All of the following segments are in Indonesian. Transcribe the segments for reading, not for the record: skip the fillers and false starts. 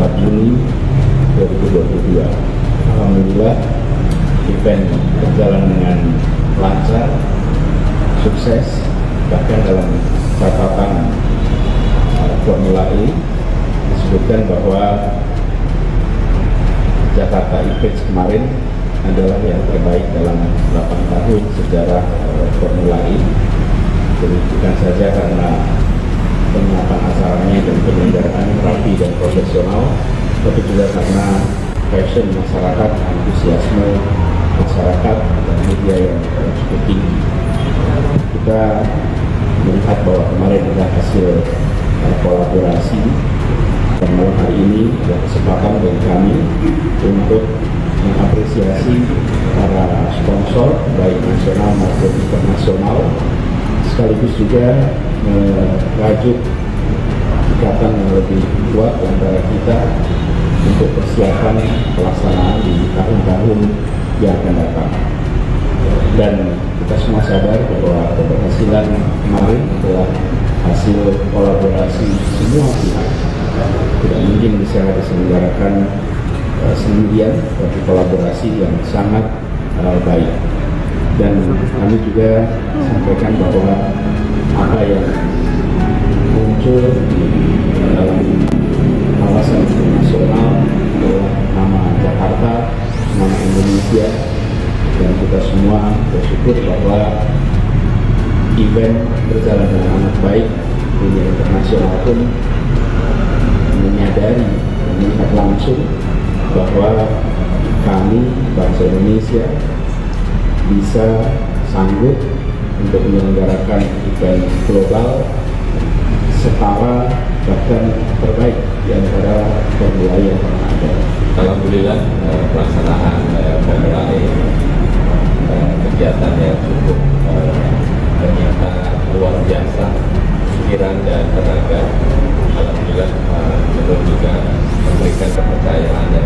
4 Juni 2022. Alhamdulillah event berjalan dengan lancar, sukses, bahkan dalam catatan Formula E disebutkan bahwa Jakarta E-Prix kemarin adalah yang terbaik dalam 8 tahun sejarah Formula E. Jadi bukan saja karena penyiapan acaranya dan penyelenggaraan rapi dan profesional, tapi juga karena passion masyarakat, antusiasme masyarakat dan media yang cukup tinggi. Kita melihat bahwa kemarin ada hasil kolaborasi, dan malam hari ini ada kesempatan bagi kami untuk mengapresiasi para sponsor baik nasional maupun internasional, sekaligus juga merajut ikatan yang lebih kuat antara kita untuk persiapan pelaksanaan di tahun-tahun yang akan datang. Dan kita semua sadar bahwa keberhasilan kemarin adalah hasil kolaborasi semua pihak. Tidak mungkin bisa diselenggarakan sendirian, tapi kolaborasi yang sangat baik. Dan kami juga sampaikan bahwa apa yang muncul dalam kawasan internasional adalah nama Jakarta, nama Indonesia, dan kita semua bersyukur bahwa event berjalan dengan amat baik. Dunia internasional pun menyadari, melihat langsung bahwa kami, bangsa Indonesia, bisa sanggup untuk menyelenggarakan event global setara bahkan terbaik di antara Formula E yang pernah ada. Alhamdulillah pelaksanaan Formula E kegiatannya cukup ternyata luar biasa, pikiran dan tenaga. Alhamdulillah belum juga memberikan kepercayaan dan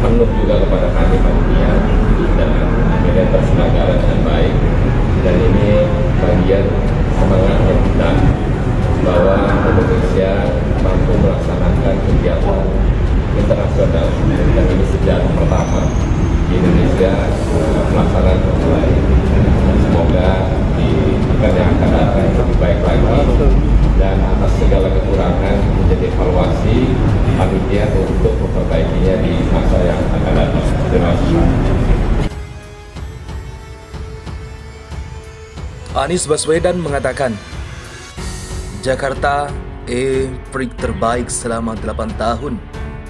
penuh juga kepada kami panitia, dan akhirnya terselenggara dengan baik. Dan ini bagian semangatnya kita bahwa Indonesia mampu melaksanakan kegiatan internasional, dan ini sejarah pertama di Indonesia pelaksanaan Formula E. Semoga di event yang akan datang lebih baik lagi, dan atas segala kekurangan menjadi evaluasi panitia untuk memperbaikinya di masa yang akan datang. Terima kasih. Anies Baswedan mengatakan, Jakarta E-Prix terbaik selama 8 tahun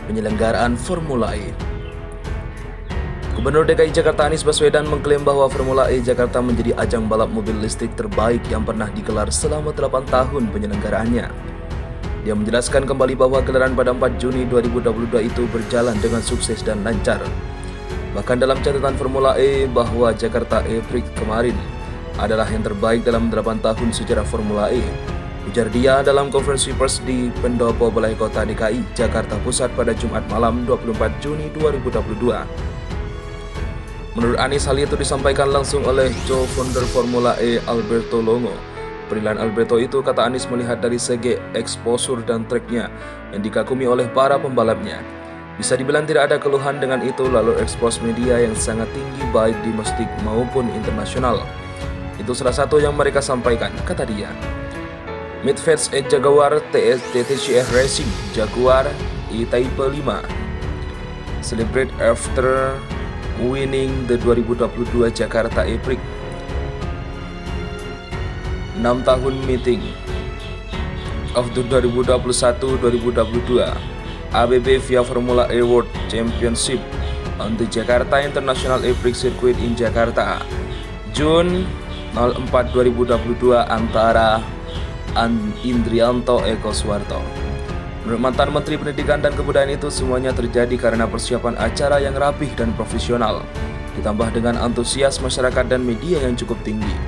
penyelenggaraan Formula E. Gubernur DKI Jakarta Anies Baswedan mengklaim bahwa Formula E Jakarta menjadi ajang balap mobil listrik terbaik yang pernah digelar selama 8 tahun penyelenggaraannya. Dia menjelaskan kembali bahwa gelaran pada 4 Juni 2022 itu berjalan dengan sukses dan lancar. Bahkan dalam catatan Formula E bahwa Jakarta E-Prix kemarin adalah yang terbaik dalam 8 tahun sejarah Formula E. Ujar dia dalam konferensi pers di Pendopo Balai Kota DKI Jakarta Pusat pada Jumat malam 24 Juni 2022. Menurut Anies, hal itu disampaikan langsung oleh co-founder Formula E Alberto Longo. Penilaian Alberto itu, kata Anies, melihat dari segi exposure dan tracknya yang dikagumi oleh para pembalapnya. Bisa dibilang tidak ada keluhan dengan itu, lalu expose media yang sangat tinggi baik domestik maupun internasional. Itu salah satu yang mereka sampaikan, kata dia. Midfest at Jaguar TTCR Racing Jaguar E-Type 5 celebrate after winning the 2022 Jakarta E-Prix. 6 tahun meeting of the 2021-2022 ABB via Formula E World Championship on the Jakarta International E-Prix Circuit in Jakarta June 04 2022 antara Indrianto Eko Suwarto. Menurut mantan Menteri Pendidikan dan Kebudayaan itu, semuanya terjadi karena persiapan acara yang rapih dan profesional, ditambah dengan antusias masyarakat dan media yang cukup tinggi.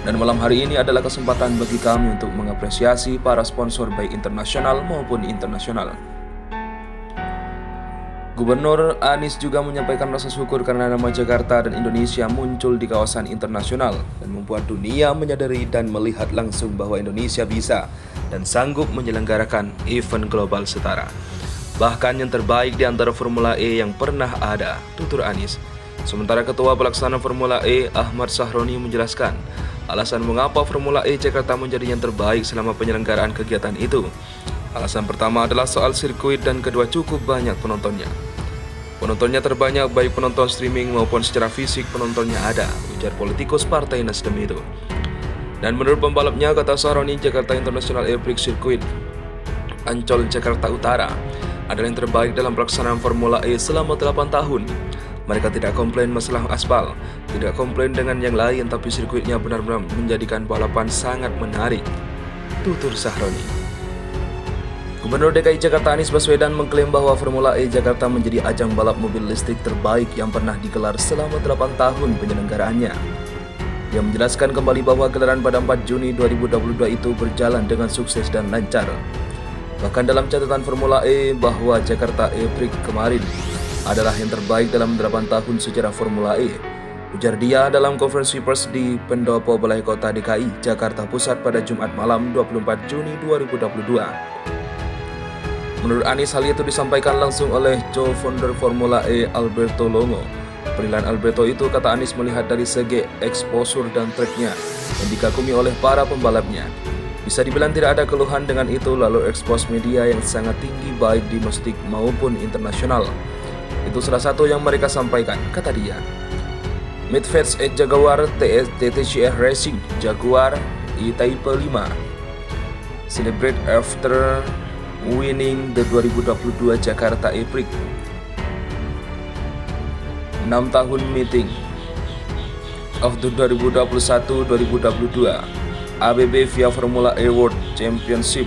Dan malam hari ini adalah kesempatan bagi kami untuk mengapresiasi para sponsor baik internasional maupun internasional. Gubernur Anies juga menyampaikan rasa syukur karena nama Jakarta dan Indonesia muncul di kawasan internasional dan membuat dunia menyadari dan melihat langsung bahwa Indonesia bisa dan sanggup menyelenggarakan event global setara. bahkan yang terbaik di antara Formula E yang pernah ada, tutur Anies. Sementara Ketua Pelaksana Formula E Ahmad Sahroni menjelaskan alasan mengapa Formula E Jakarta menjadi yang terbaik selama penyelenggaraan kegiatan itu. Alasan pertama adalah soal sirkuit dan kedua cukup banyak penontonnya. Penontonnya terbanyak baik penonton streaming maupun secara fisik penontonnya ada, ujar politikus Partai Nasdem itu. Dan menurut pembalapnya, kata Sahroni, Jakarta International Air Prix Circuit Ancol Jakarta Utara adalah yang terbaik dalam pelaksanaan Formula E selama 8 tahun. Mereka tidak komplain masalah aspal, tidak komplain dengan yang lain, tapi sirkuitnya benar-benar menjadikan balapan sangat menarik, tutur Sahroni. Gubernur DKI Jakarta Anies Baswedan mengklaim bahwa Formula E Jakarta menjadi ajang balap mobil listrik terbaik yang pernah digelar selama 8 tahun penyelenggaraannya. Dia menjelaskan kembali bahwa gelaran pada 4 Juni 2022 itu berjalan dengan sukses dan lancar. Bahkan dalam catatan Formula E bahwa Jakarta E-Prix kemarin adalah yang terbaik dalam 8 tahun sejarah Formula E, ujar dia dalam konferensi pers di Pendopo Balai Kota DKI Jakarta Pusat pada Jumat malam 24 Juni 2022. Menurut Anies, hal itu disampaikan langsung oleh co-founder Formula E Alberto Longo. Penilaian Alberto itu, kata Anies, melihat dari segi exposure dan tracknya yang dikagumi oleh para pembalapnya. Bisa dibilang tidak ada keluhan dengan itu, lalu expose media yang sangat tinggi baik domestik maupun internasional. Itu salah satu yang mereka sampaikan, kata dia. Midfest at Jaguar TTCR Racing Jaguar E-Type 5 celebrate after winning the 2022 Jakarta E-Prix. 6 tahun meeting of the 2021-2022 ABB via Formula E World Championship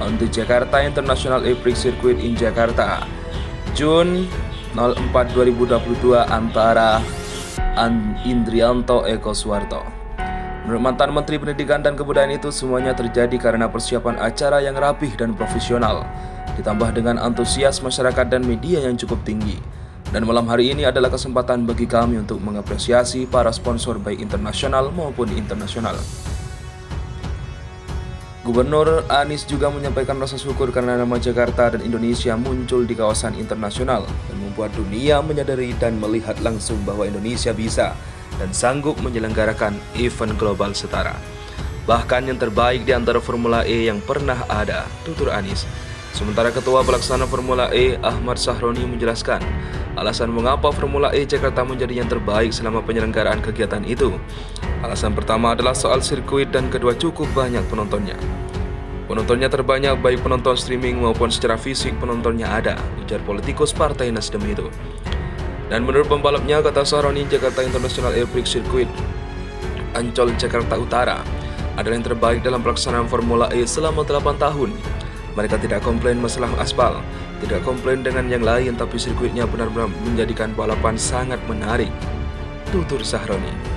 on the Jakarta International E-Prix Circuit in Jakarta, June 04 2022 antara Indrianto Eko Suwarto. Menurut mantan Menteri Pendidikan dan Kebudayaan itu, semuanya terjadi karena persiapan acara yang rapih dan profesional, ditambah dengan antusias masyarakat dan media yang cukup tinggi. Dan malam hari ini adalah kesempatan bagi kami untuk mengapresiasi para sponsor baik internasional maupun internasional. Gubernur Anies juga menyampaikan rasa syukur karena nama Jakarta dan Indonesia muncul di kawasan internasional dan membuat dunia menyadari dan melihat langsung bahwa Indonesia bisa dan sanggup menyelenggarakan event global setara. Bahkan yang terbaik di antara Formula E yang pernah ada, tutur Anies. Sementara Ketua Pelaksana Formula E Ahmad Sahroni menjelaskan alasan mengapa Formula E Jakarta menjadi yang terbaik selama penyelenggaraan kegiatan itu. Alasan pertama adalah soal sirkuit dan kedua cukup banyak penontonnya. Penontonnya terbanyak baik penonton streaming maupun secara fisik penontonnya ada, ujar politikus Partai Nasdem itu. Dan menurut pembalapnya, kata Sahroni, Jakarta International Air Prix Circuit Ancol Jakarta Utara adalah yang terbaik dalam pelaksanaan Formula E selama 8 tahun. Mereka tidak komplain masalah aspal, tidak komplain dengan yang lain, tapi sirkuitnya benar-benar menjadikan balapan sangat menarik, tutur Sahroni.